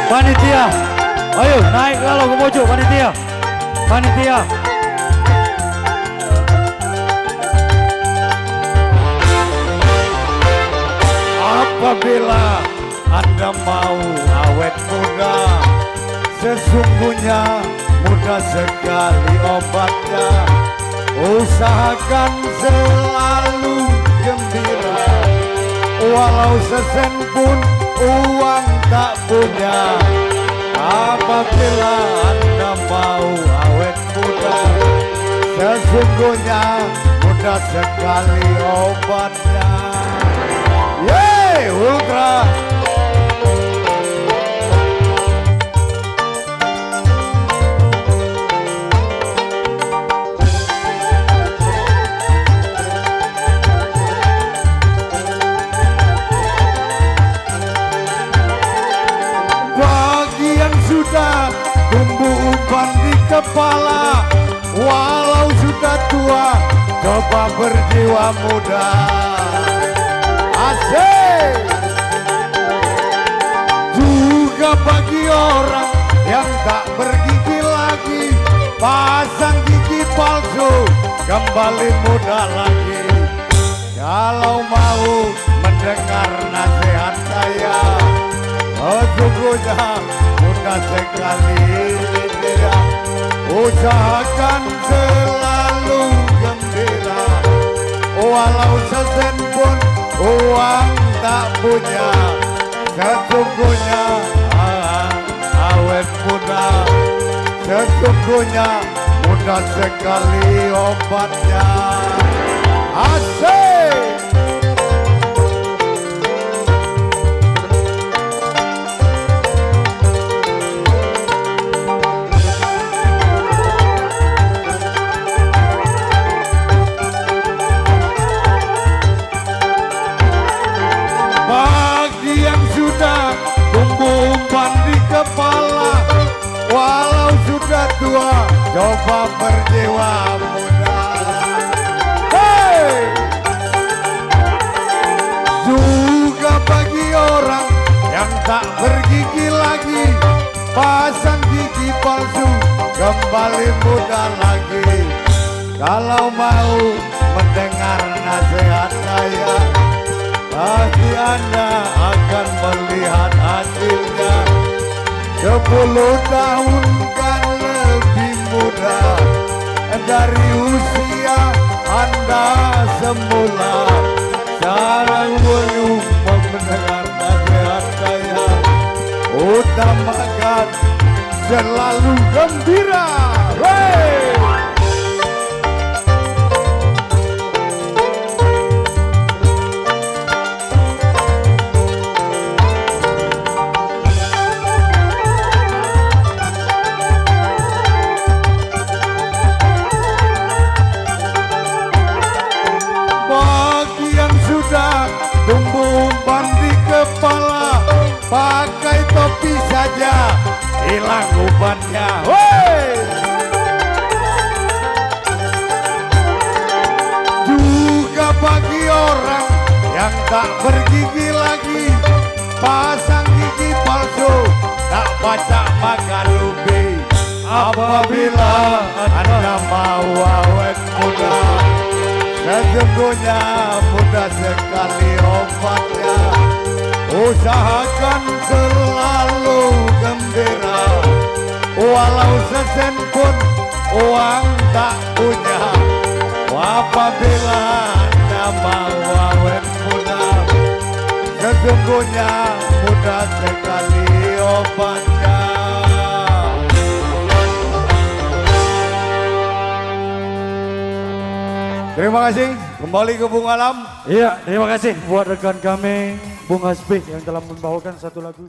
Panitia, ayo naik kalau ke pojok panitia. Panitia. Apabila Anda mau awet muda, sesungguhnya mudah sekali obatnya. Usahakan selalu gembira, walau sesen pun uang tak punya. Apabila Anda mau awet muda, sesungguhnya mudah sekali obatnya. Yeay, Ultra. Bagi yang sudah tumbuh uban di kepala, walau sudah tua, coba berjiwa muda. Asik. Juga bagi orang yang tak bergigi lagi, pasang gigi palsu, kembali muda lagi. Kalau mau mendengar nasihat saya, sesungguhnya mudah sekali dia. Usahakan selalu gembira, walau sesen pun uang tak punya. Sesungguhnya awet muda, sesungguhnya mudah sekali obatnya. Asik. Tumbuh umpan di kepala, walau sudah tua, coba berjiwa muda. Hey! Juga bagi orang yang tak bergigi lagi, pasang gigi palsu, kembali muda lagi. Kalau mau mendengar nasihat saya, pasti Anda akan melihat hasilnya. 10 tahun kan lebih muda dari usia Anda semula. Jangan lupa mendengar nasihat saya, utamakan selalu gembira. Hey! Tumbuh umpan di kepala, pakai topi saja, hilang ubannya. Woi! Juga bagi orang yang tak bergigi lagi, pasang gigi palsu, tak baca makan lubi. Apabila Anda mau awet muda, sesungguhnya mudah sekali obatnya. Usahakan selalu gembira, walau sesen pun uang tak punya. Apabila Anda mau awet muda, sesungguhnya mudah sekali obatnya. Terima kasih, kembali ke Bung Alam. Iya, terima kasih buat rekan kami Bung Hasbi yang telah membawakan satu lagu.